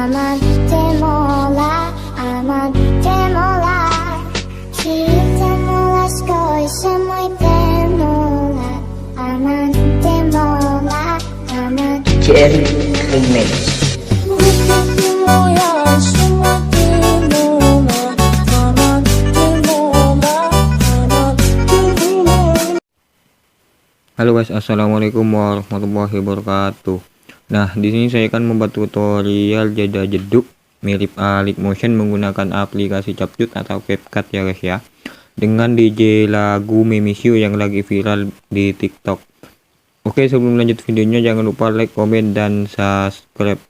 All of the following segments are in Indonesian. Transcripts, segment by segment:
JR Remix. Halo guys, assalamualaikum warahmatullahi wabarakatuh. Nah, di sini saya akan membuat tutorial jeda jeduk mirip Alik Motion menggunakan aplikasi CapCut atau CapCut ya guys ya, dengan DJ lagu Memisio yang lagi viral di TikTok. Oke, sebelum lanjut videonya jangan lupa like, komen, dan subscribe.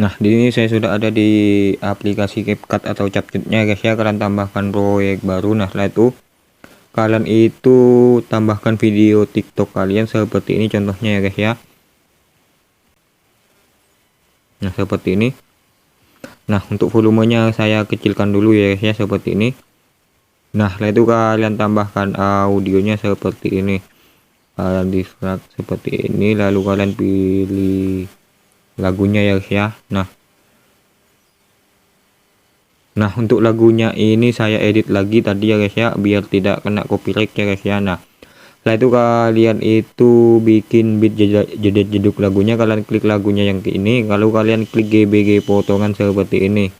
Nah, di sini saya sudah ada di aplikasi CapCut atau CapCutnya guys ya. Kalian tambahkan proyek baru. Nah, setelah itu kalian itu tambahkan video TikTok kalian seperti ini contohnya ya guys ya. Nah, seperti ini. Nah, untuk volumenya saya kecilkan dulu ya guys ya, seperti ini. Nah, setelah itu kalian tambahkan audionya seperti ini. Kalian di drag seperti ini, lalu kalian pilih lagunya ya guys ya. Nah, untuk lagunya ini saya edit lagi tadi ya guys ya, biar tidak kena copyright ya guys ya. Nah, setelah itu kalian itu bikin beat jeduk lagunya, kalian klik lagunya yang ke ini, lalu kalian klik gbg potongan seperti ini.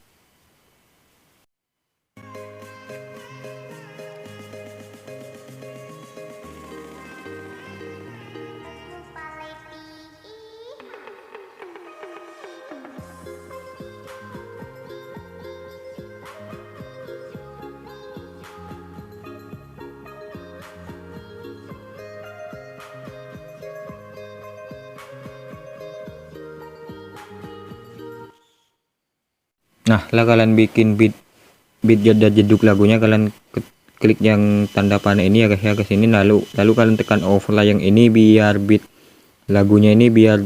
Nah, lah kalian bikin beat jeda jeduk lagunya, kalian klik yang tanda panah ini ya guys ya, ke sini, lalu kalian tekan overlay yang ini biar beat lagunya ini biar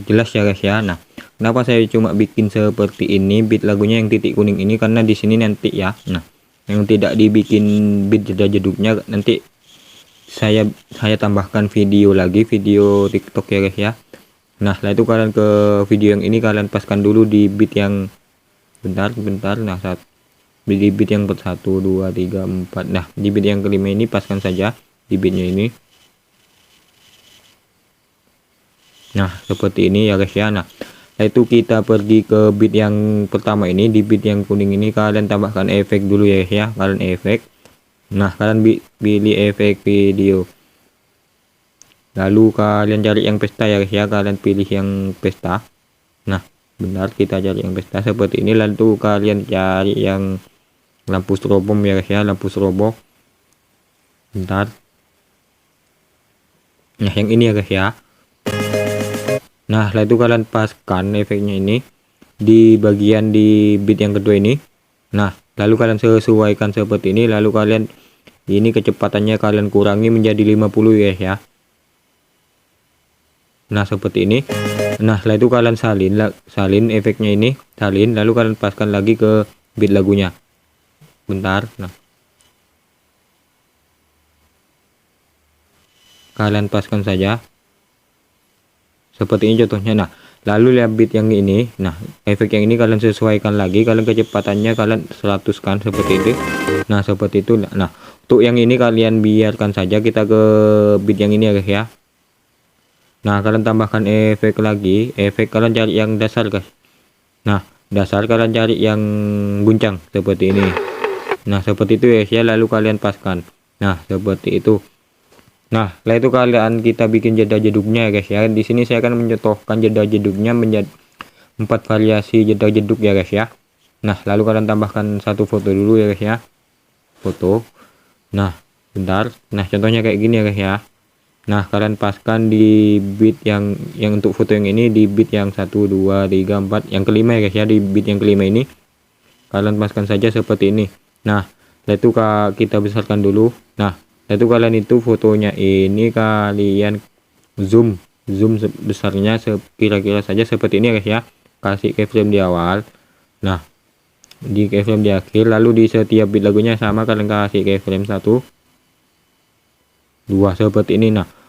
jelas ya guys ya. Nah, kenapa saya cuma bikin seperti ini beat lagunya yang titik kuning ini, karena di sini nanti ya, nah yang tidak dibikin beat jeda jeduknya nanti saya tambahkan video lagi, video TikTok ya guys ya. Nah, setelah itu kalian ke video yang ini, kalian paskan dulu di beat yang bentar. Nah, di beat yang 1 2 3 4. Nah, di beat yang kelima ini paskan saja di beatnya ini. Nah, seperti ini ya guys ya. Nah, setelah itu kita pergi ke beat yang pertama ini, di beat yang kuning ini kalian tambahkan efek dulu ya guys ya, kalian efek. Nah, kalian pilih efek video, lalu kalian cari yang pesta ya guys ya, kalian pilih yang pesta. Nah, benar, kita cari yang pesta seperti ini, lalu kalian cari yang lampu strobom ya guys ya, lampu strobo. Bentar. Nah, yang ini ya guys ya. Nah, setelah itu kalian paskan efeknya ini di bagian di beat yang kedua ini. Nah, lalu kalian sesuaikan seperti ini, lalu kalian ini kecepatannya kalian kurangi menjadi 50 ya guys ya. Nah, seperti ini. Nah, setelah itu kalian salin efeknya ini, salin, lalu kalian paskan lagi ke beat lagunya. Bentar. Nah, kalian paskan saja seperti ini contohnya. Nah, lalu lihat beat yang ini. Nah, efek yang ini kalian sesuaikan lagi, kalian kecepatannya kalian 100 kan, seperti itu. Nah, seperti itu. Nah, untuk yang ini kalian biarkan saja, kita ke beat yang ini ya guys ya. Nah, kalian tambahkan efek lagi, efek kalian cari yang dasar guys. Nah, dasar kalian cari yang guncang seperti ini. Nah, seperti itu ya, lalu kalian paskan. Nah, seperti itu. Nah, setelah itu kalian kita bikin jeda jeduknya ya guys ya. Di sini saya akan mencontohkan jeda jeduknya menjadi 4 variasi jeda jeduk ya guys ya. Nah, lalu kalian tambahkan satu foto dulu ya guys ya. Foto. Nah, bentar. Nah, contohnya kayak gini ya guys ya. Nah, kalian paskan di beat yang untuk foto yang ini, di beat yang 1 2 3 4 yang kelima ya guys ya, di beat yang kelima ini kalian paskan saja seperti ini. Nah, setelah itu kita besarkan dulu. Nah, setelah itu kalian itu fotonya ini kalian zoom besarnya kira-kira saja seperti ini ya guys ya. Kasih keyframe di awal. Nah, di keyframe di akhir, lalu di setiap beat lagunya sama kalian kasih keyframe 1 2 seperti ini. Nah,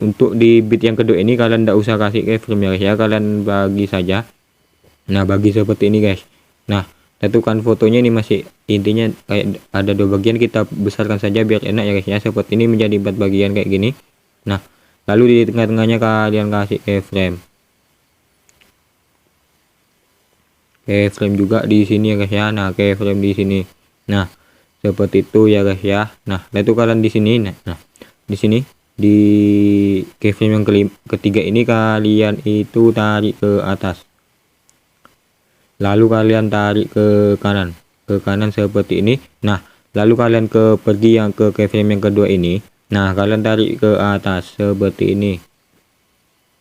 untuk di bit yang kedua ini kalian tidak usah kasih keyframe ya guys ya, kalian bagi saja. Nah bagi seperti ini guys. Nah tentukan fotonya ini masih intinya kayak ada dua bagian, kita besarkan saja biar enak ya guys ya. Seperti ini menjadi 4 bagian kayak gini. Nah lalu di tengah-tengahnya kalian kasih keyframe. Keyframe juga di sini ya guys ya. Nah keyframe di sini. Nah seperti itu ya guys ya. Nah itu kalian di sini. Nah di sini di keyframe yang ketiga ini kalian itu tarik ke atas, lalu kalian tarik ke kanan seperti ini. Nah lalu kalian pergi yang ke keyframe yang kedua ini. Nah kalian tarik ke atas seperti ini,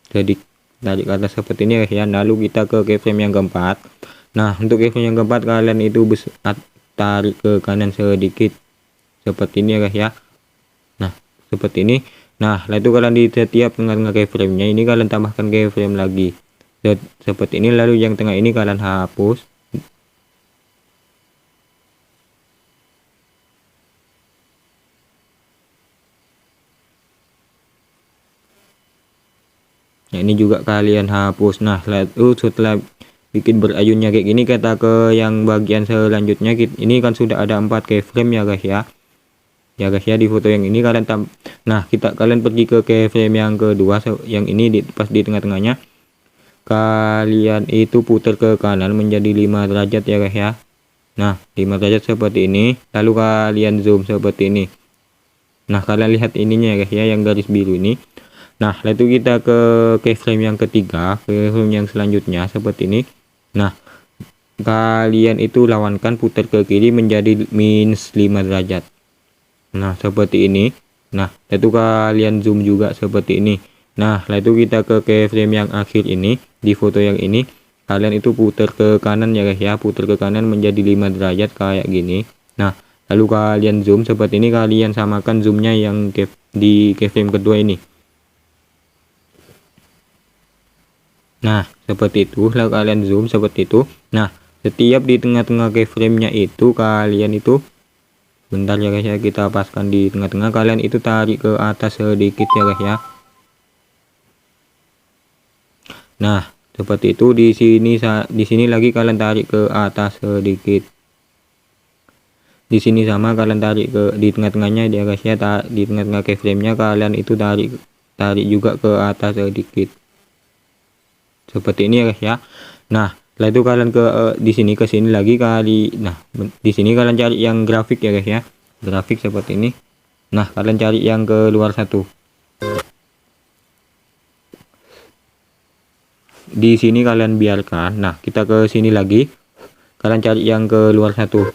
jadi tarik ke atas seperti ini guys ya. Lalu kita ke keyframe yang keempat. Nah untuk keyframe yang keempat kalian itu tarik ke kanan sedikit seperti ini ya guys ya. Nah seperti ini. Nah lalu itu kalian di setiap tengah-tengah keyframe nya ini kalian tambahkan keyframe lagi seperti ini. Lalu yang tengah ini kalian hapus. Nah ini juga kalian hapus. Nah lalu setelah bikin berayunnya kayak gini, kita ke yang bagian selanjutnya. Ini kan sudah ada 4 keyframe ya guys ya. Ya guys ya, di foto yang ini kalian kalian pergi ke keyframe yang kedua, yang ini pas di tengah-tengahnya. Kalian itu putar ke kanan menjadi 5 derajat ya guys ya. Nah 5 derajat seperti ini. Lalu kalian zoom seperti ini. Nah kalian lihat ininya ya guys ya, yang garis biru ini. Nah lalu kita ke keyframe yang ketiga, keyframe yang selanjutnya seperti ini. Nah kalian itu lawankan, putar ke kiri menjadi minus 5 derajat. Nah seperti ini. Nah itu kalian zoom juga seperti ini. Nah lalu kita ke keyframe yang akhir ini. Di foto yang ini kalian itu putar ke kanan ya guys ya, putar ke kanan menjadi 5 derajat kayak gini. Nah lalu kalian zoom seperti ini, kalian samakan zoomnya yang di keyframe kedua ini. Nah seperti itu, lalu kalian zoom seperti itu. Nah setiap di tengah-tengah keyframe nya itu kalian itu, bentar ya guys ya, kita paskan di tengah-tengah. Kalian itu tarik ke atas sedikit ya guys ya. Nah seperti itu. Di sini lagi kalian tarik ke atas sedikit. Di sini sama, kalian tarik ke di tengah-tengahnya ya guys ya. Di tengah-tengah keyframe nya kalian itu tarik juga ke atas sedikit seperti ini ya guys ya. Nah setelah itu kalian di sini ke sini lagi nah di sini kalian cari yang grafik ya guys ya, grafik seperti ini. Nah kalian cari yang keluar satu. Di sini kalian biarkan. Nah kita ke sini lagi, kalian cari yang keluar satu.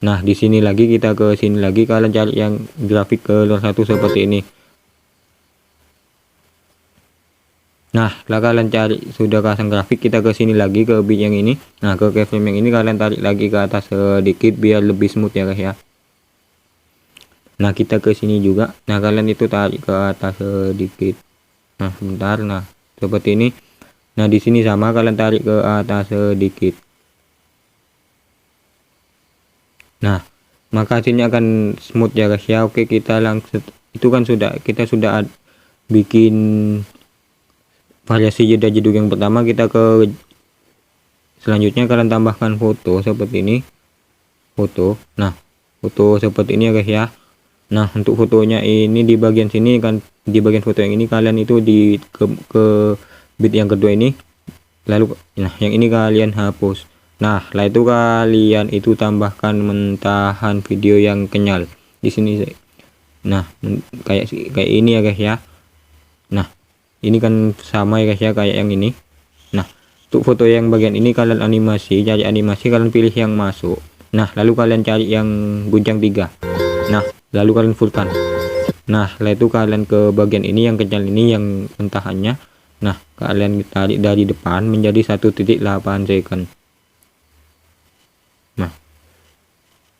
Nah di sini lagi kita ke sini lagi, kalian cari yang grafik keluar satu seperti ini. Nah setelah kalian cari sudah pasang grafik, kita ke sini lagi ke bit yang ini. Nah ke keyframe yang ini kalian tarik lagi ke atas sedikit biar lebih smooth ya guys ya. Nah kita ke sini juga. Nah kalian itu tarik ke atas sedikit. Nah sebentar. Nah seperti ini. Nah di sini sama, kalian tarik ke atas sedikit. Nah maka hasilnya akan smooth ya guys ya. Oke, kita langsung, itu kan kita sudah bikin variasi jeda jeduk yang pertama. Kita ke selanjutnya, kalian tambahkan foto seperti ini, foto. Nah foto seperti ini ya guys ya. Nah untuk fotonya ini di bagian sini kan, di bagian foto yang ini kalian itu ke bit yang kedua ini. Lalu nah yang ini kalian hapus. Nah setelah itu kalian itu tambahkan mentahan video yang kenyal di sini. Nah kayak ini ya guys ya. Nah ini kan sama ya guys ya, kayak yang ini. Nah untuk foto yang bagian ini kalian animasi, cari animasi, kalian pilih yang masuk. Nah lalu kalian cari yang gunjang 3. Nah lalu kalian fullkan. Nah setelah itu kalian ke bagian ini yang kenyal ini, yang mentahannya. Nah kalian tarik dari depan menjadi 1.8 second. Nah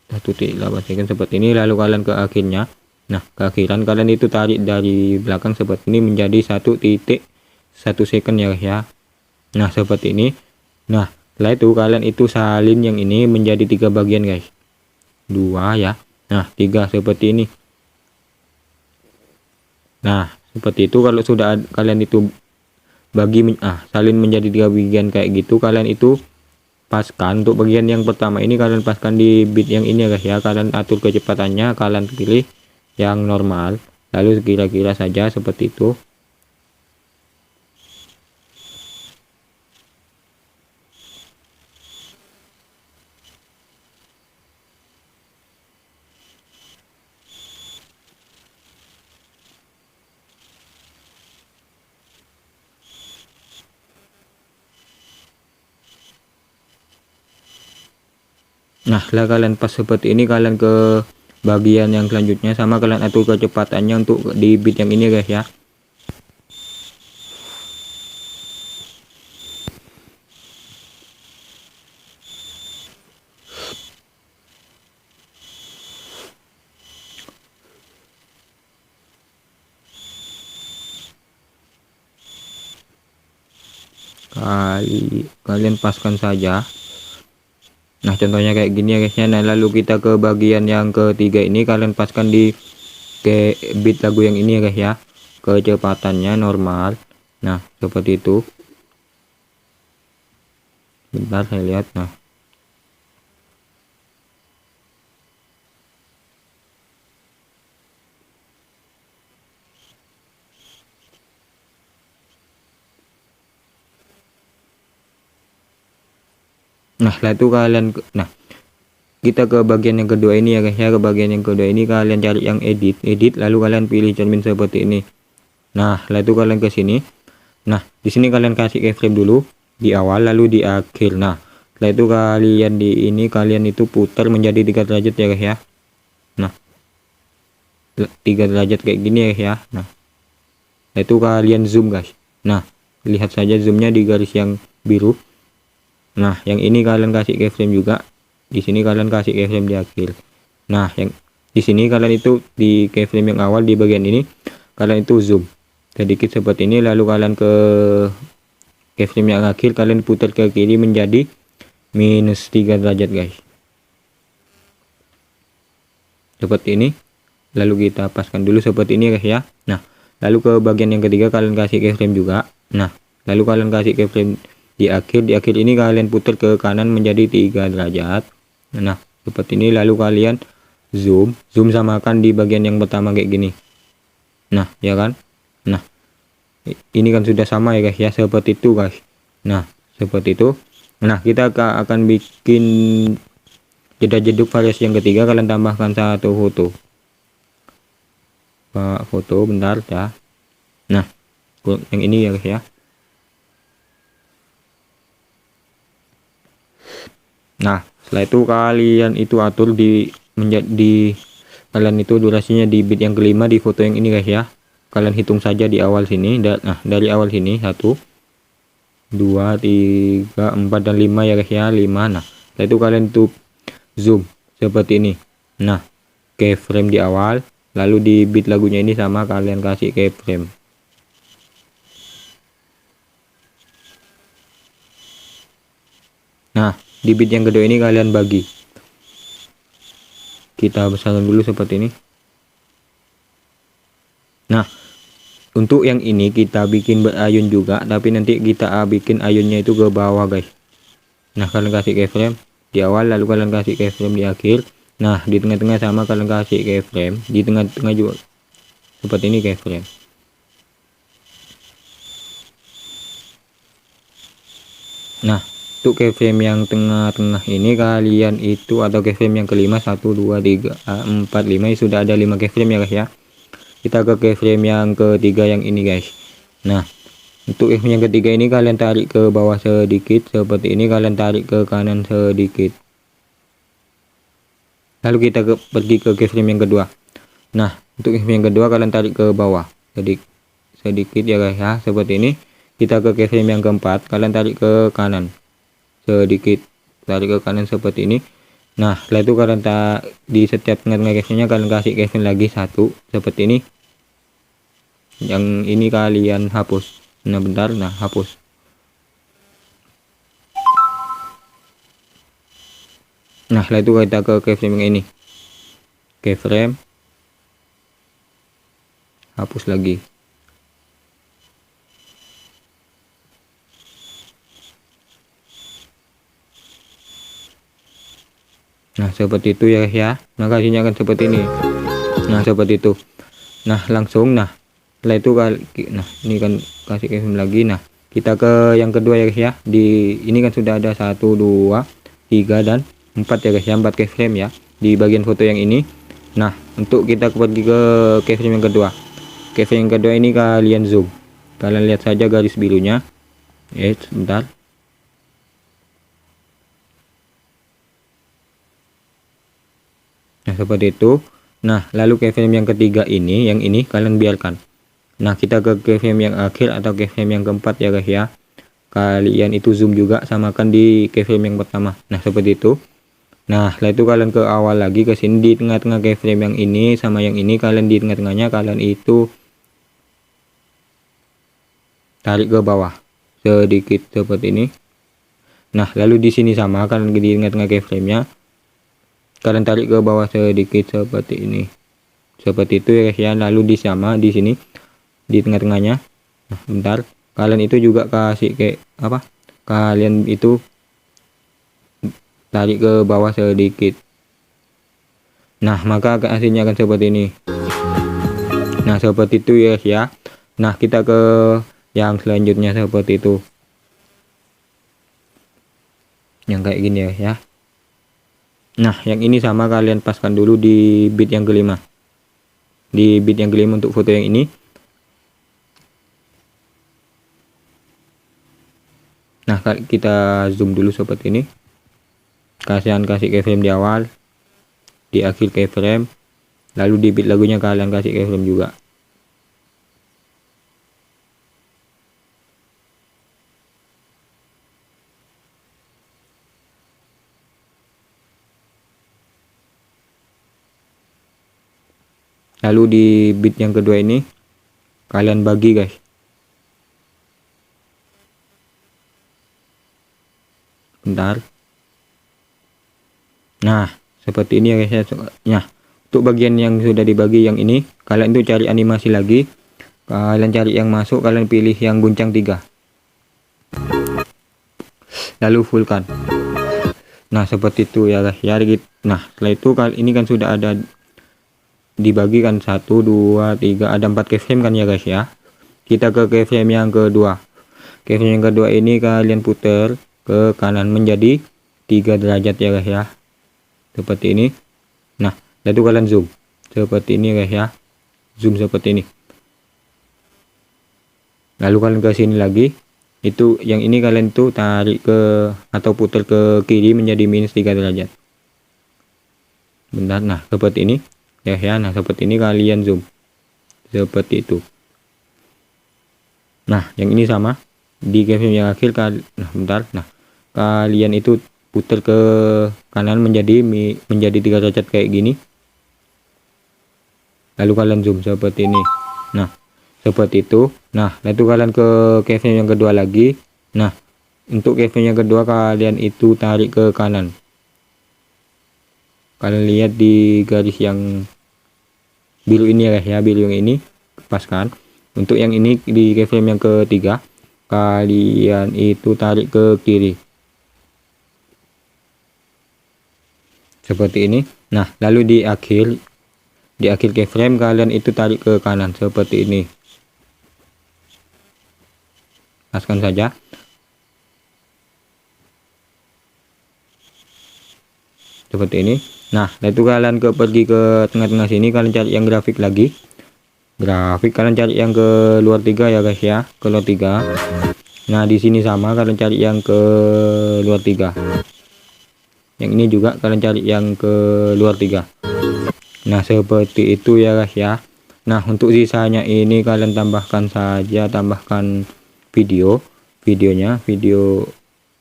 1.8 second seperti ini. Lalu kalian ke akhirnya. Nah keakhiran kalian itu tarik dari belakang seperti ini menjadi 1.1 second ya guys ya. Nah seperti ini. Nah setelah itu kalian itu salin yang ini menjadi 3 bagian guys, 2 ya. Nah 3 seperti ini. Nah Seperti itu. Kalau sudah kalian itu salin menjadi 3 bagian kayak gitu, kalian itu paskan. Untuk bagian yang pertama ini kalian paskan di bit yang ini ya guys ya. Kalian atur kecepatannya, kalian pilih yang normal, lalu kira-kira saja seperti itu. Nah setelah kalian pas seperti ini, kalian ke bagian yang selanjutnya, sama kalian atur kecepatannya untuk di bit yang ini guys ya. Kalian paskan saja. Nah contohnya kayak gini ya guys ya. Nah lalu kita ke bagian yang ketiga ini, kalian paskan di ke bit lagu yang ini ya guys ya, kecepatannya normal. Nah seperti itu. Bentar saya lihat. Nah setelah itu kalian kita ke bagian yang kedua ini ya guys ya. Ke bagian yang kedua ini kalian cari yang edit, lalu kalian pilih cermin seperti ini. Nah setelah itu kalian ke sini. Nah di sini kalian kasih keyframe dulu di awal, lalu di akhir. Nah setelah itu kalian di ini, kalian itu putar menjadi 3 derajat ya guys ya. Nah 3 derajat kayak gini ya guys ya. Nah setelah itu kalian zoom guys. Nah lihat saja zoomnya di garis yang biru. Nah yang ini kalian kasih keyframe juga. Di sini kalian kasih keyframe di akhir. Nah yang di sini kalian itu di keyframe yang awal di bagian ini kalian itu zoom sedikit seperti ini, lalu kalian ke keyframe yang akhir, kalian putar ke kiri menjadi -3 derajat guys, seperti ini. Lalu kita paskan dulu seperti ini guys ya. Nah lalu ke bagian yang ketiga kalian kasih keyframe juga. Nah lalu kalian kasih keyframe di akhir ini, kalian putar ke kanan menjadi 3 derajat. Nah seperti ini, lalu kalian zoom samakan di bagian yang pertama kayak gini. Nah ya kan. Nah ini kan sudah sama ya guys ya, seperti itu guys. Nah seperti itu. Nah kita akan bikin jeda jeduk variasi yang ketiga. Kalian tambahkan satu foto bentar ya. Nah yang ini ya guys ya. Nah setelah itu kalian itu atur menjadi kalian itu durasinya di bit yang kelima di foto yang ini guys ya. Kalian hitung saja di awal sini. Nah dari awal sini 1 2 3 4 dan 5 ya guys ya, 5. Nah setelah itu kalian tuh zoom seperti ini. Nah keyframe di awal, lalu di bit lagunya ini sama kalian kasih keyframe. Nah di bit yang kedua ini kalian bagi, kita besarkan dulu seperti ini. Nah untuk yang ini kita bikin berayun juga, tapi nanti kita bikin ayunnya itu ke bawah guys. Nah kalian kasih keyframe di awal, lalu kalian kasih keyframe di akhir. Nah di tengah-tengah sama kalian kasih keyframe, di tengah-tengah juga seperti ini keyframe. Nah untuk keyframe yang tengah-tengah ini kalian itu, atau keyframe yang kelima, 1 2 3 4 5, sudah ada 5 keyframe ya guys ya. Kita ke keyframe yang ketiga yang ini guys. Nah untuk keyframe yang ketiga ini kalian tarik ke bawah sedikit seperti ini, kalian tarik ke kanan sedikit, lalu kita pergi ke keyframe yang kedua. Nah untuk keyframe yang kedua kalian tarik ke bawah sedikit ya guys ya, seperti ini. Kita ke keyframe yang keempat, kalian tarik ke kanan sedikit, tarik ke kanan seperti ini. Nah setelah itu kalian di setiap tengah-tengah keyframe nya kalian kasih keyframe lagi 1 seperti ini. Yang ini kalian hapus. Nah bentar, nah hapus. Nah setelah itu kita ke keyframe yang ini, keyframe, hapus lagi. Nah seperti itu ya guys ya. Nah kasihnya akan seperti ini. Nah seperti itu. Nah langsung, nah setelah itu nah ini kan kasih keyframe lagi. Nah kita ke yang kedua ya guys ya. Di ini kan sudah ada 1 2 3 dan 4 ya guys ya, 4 keyframe ya di bagian foto yang ini. Nah untuk kita pergi ke keyframe yang kedua. Keyframe yang kedua ini kalian zoom, kalian lihat saja garis birunya. Sebentar. Nah seperti itu. Nah lalu keyframe yang ketiga ini, yang ini kalian biarkan. Nah kita ke keyframe yang akhir atau keyframe yang keempat ya guys ya. Kalian itu zoom juga, samakan di keyframe yang pertama. Nah seperti itu. Nah setelah itu kalian ke awal lagi, ke sini di tengah-tengah keyframe yang ini sama yang ini, kalian di tengah-tengahnya kalian itu tarik ke bawah sedikit seperti ini. Nah lalu di sini sama, kalian di tengah-tengah keyframe-nya kalian tarik ke bawah sedikit seperti ini. Seperti itu ya guys ya. Lalu di sama di sini di tengah-tengahnya. Nah bentar, kalian itu juga kasih kayak apa, kalian itu tarik ke bawah sedikit. Nah maka hasilnya akan seperti ini. Nah seperti itu ya guys ya. Nah kita ke yang selanjutnya seperti itu, yang kayak gini ya guys ya. Nah yang ini sama, kalian paskan dulu di bit yang kelima, di bit yang kelima untuk foto yang ini. Nah kita zoom dulu seperti ini, kasih keyframe di awal, di akhir keyframe, lalu di bit lagunya kalian kasih keyframe juga. Lalu di bit yang kedua ini kalian bagi guys. Bentar. Nah seperti ini ya guys ya. Nah untuk bagian yang sudah dibagi yang ini, kalian itu cari animasi lagi, kalian cari yang masuk, kalian pilih yang guncang 3, lalu fullkan. Nah seperti itu ya guys ya. Nah setelah itu ini kan sudah ada dibagi kan 1 2 3, ada 4 keyframe kan ya guys ya. Kita ke keyframe yang kedua. Keyframe yang kedua ini kalian putar ke kanan menjadi 3 derajat ya guys ya, seperti ini. Nah lalu kalian zoom seperti ini guys ya, zoom seperti ini. Lalu kalian ke sini lagi, itu yang ini kalian tuh tarik ke atau putar ke kiri menjadi minus 3 derajat. Bentar. Nah seperti ini ya. Nah seperti ini kalian zoom seperti itu. Nah yang ini sama di keyframe yang akhir nah bentar. Nah kalian itu putar ke kanan menjadi 3 derajat kayak gini, lalu kalian zoom seperti ini. Nah seperti itu. Nah lalu kalian ke keyframe yang kedua lagi. Nah untuk keyframe yang kedua kalian itu tarik ke kanan, kalian lihat di garis yang biru ini ya guys ya, biru yang ini lepaskan. Untuk yang ini di keyframe yang ketiga kalian itu tarik ke kiri seperti ini. Nah lalu di akhir keyframe kalian itu tarik ke kanan seperti ini, lepaskan saja. Seperti ini. Nah itu kalian pergi ke tengah-tengah sini, kalian cari yang grafik lagi, kalian cari yang ke luar 3 ya guys ya, ke luar 3. Nah di sini sama, kalian cari yang ke luar 3. Yang ini juga kalian cari yang ke luar 3. Nah seperti itu ya guys ya. Nah untuk sisanya ini kalian tambahkan saja, tambahkan videonya, video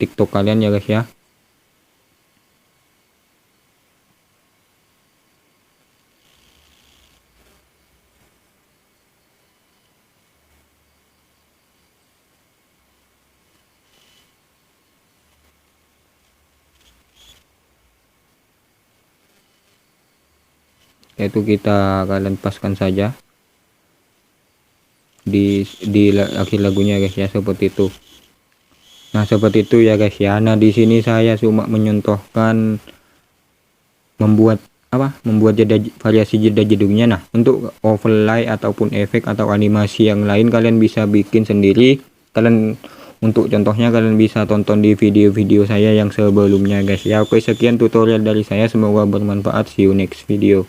TikTok kalian ya guys ya. Yaitu kalian paskan saja di akhir lagunya guys ya, seperti itu. Nah seperti itu ya guys ya. Nah di sini saya cuma menyontohkan membuat variasi jeda jedungnya. Nah, untuk overlay ataupun efek atau animasi yang lain kalian bisa bikin sendiri. Untuk contohnya kalian bisa tonton di video-video saya yang sebelumnya guys ya. Oke, sekian tutorial dari saya, semoga bermanfaat. See you next video.